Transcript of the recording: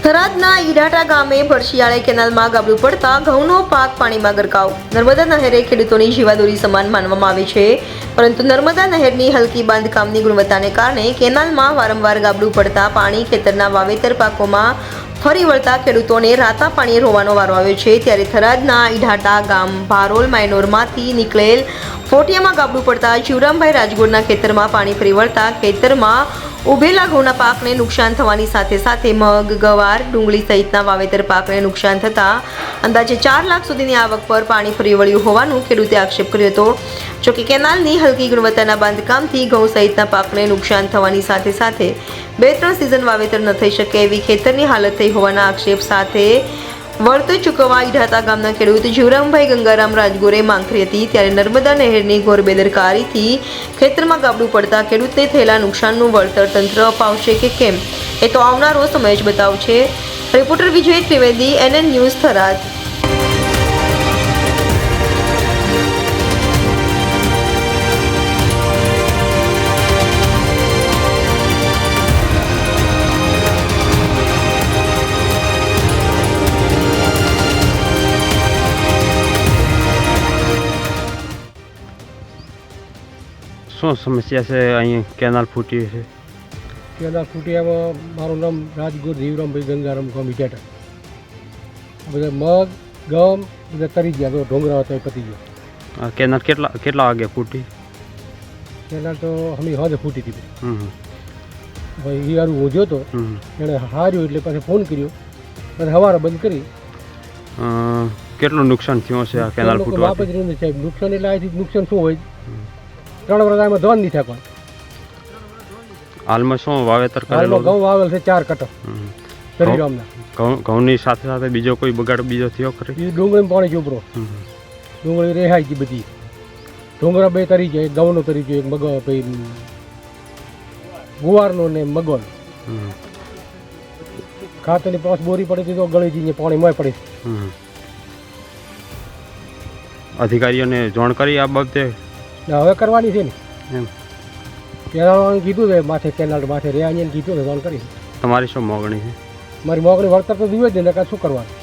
થરાદના ઈડાટા ગામે ભરશિયાળે કેનાલમાં ગાબડું પડતા ઘઉંનો પાક પાણીમાં ગરકાવ. નર્મદા નહેરે ખેડૂતોની જીવાદોરી સમાન માનવામાં આવે છે, પરંતુ નર્મદા નહેરની હલકી બાંધકામની ગુણવત્તાને કારણે કેનાલમાં વારંવાર ગાબડું પડતા પાણી ખેતરના વાવેતર પાકોમાં ફરી વળતા ખેડૂતોને રાતા પાણીએ રોવાનો વારો આવ્યો છે. ત્યારે થરાદના ઈડાટા ગામ ભારોલ માયનોરમાંથી નીકળેલ ફોટિયામાં ગાબડું પડતા જીવરામભાઈ રાજગોરના ખેતરમાં પાણી ફરી વળતા ખેતરમાં ઉભેલા ઘઉંના પાકને નુકસાન થવાની સાથે સાથે મગ, ગવાર, ડુંગળી સહિતના વાવેતર પાકને નુકસાન થતા અંદાજે 4 લાખ સુધીની આવક પર પાણી ફરી વળ્યું હોવાનું ખેડૂતે આક્ષેપ કર્યો હતો. જોકે કેનાલની હલકી ગુણવત્તાના બાંધકામથી ઘઉં સહિતના પાકને નુકસાન થવાની સાથે સાથે 2-3 સિઝન વાવેતર ન થઈ શકે એવી ખેતરની હાલત થઈ હોવાના આક્ષેપ સાથે વળતર ચૂકવવા ઈડાટા ગામના ખેડૂત જીવરામભાઈ ગંગારામ રાજગોરે માંગ કરી હતી. ત્યારે નર્મદા નહેરની ઘોર બેદરકારીથી ખેતરમાં ગાબડું પડતા ખેડૂતને થયેલા નુકસાનનું વળતર તંત્ર અપાવશે કે કેમ એ તો આવનારો સમય જ બતાવશે. રિપોર્ટર વિજય ત્રિવેદી, NN ન્યૂઝ, થરાદ. શું સમસ્યા છે? અહીં કેનાલ ફૂટી છે. કેનાલ ફૂટિયામાં મારું નામ રાજગોર જીવરામભાઈ ગંગારામ ગામ ઈડાટા. બધા મગ, ગમ બધા તરી ગયા, તો ઢોંગરા હતા એ પતી ગયો. આ કેનાલ કેટલા વાગે ફૂટી? કેનાલ તો અમે હદ ફૂટી હતી. ભાઈ હિયારું ઊંઝ્યો હતો, એણે હાર્યો એટલે પાછો ફોન કર્યો અને સવારે બંધ કરી. કેટલું નુકસાન થયું છે આ કેનાલ ફૂટવાથી? વાપ જ રહ્યું સાહેબ. નુકસાન એટલે આથી નુકસાન શું હોય? 3 વર્ષમાં ધોન નહીં થાય. પણ હાલમાં શું વાવેતર કરેલું? ઘઉં વાવેલ છે 4 કટક શરીરામના. ઘઉંની સાથે સાથે બીજો કોઈ બગાડ બીજો થયો ખરી? બીજું ડુંગળી પાણી ચોપરો, ડુંગળી રેહાઈ ગઈ બધી. ડુંગરા 2 તરી જાય, એક ઘઉંનો તરી ગયો, એક મગ પછી ગુવારનો ને મગોલ. ખાતરની 5 બોરી પડી હતી તો ગળી જઈને પાણી મોય પડી. અધિકારીઓને જાણ કરી આ બાબતે? હવે કરવાની છે ને. એમ કેનાલ કીધું છે, માથે કેનાલ માથે રહ્યા કીધું છે, જાણ કરી. તમારી શું માગણી છે? મારી મોગણી વળતર તો દીવે જ ને, શું કરવાનું?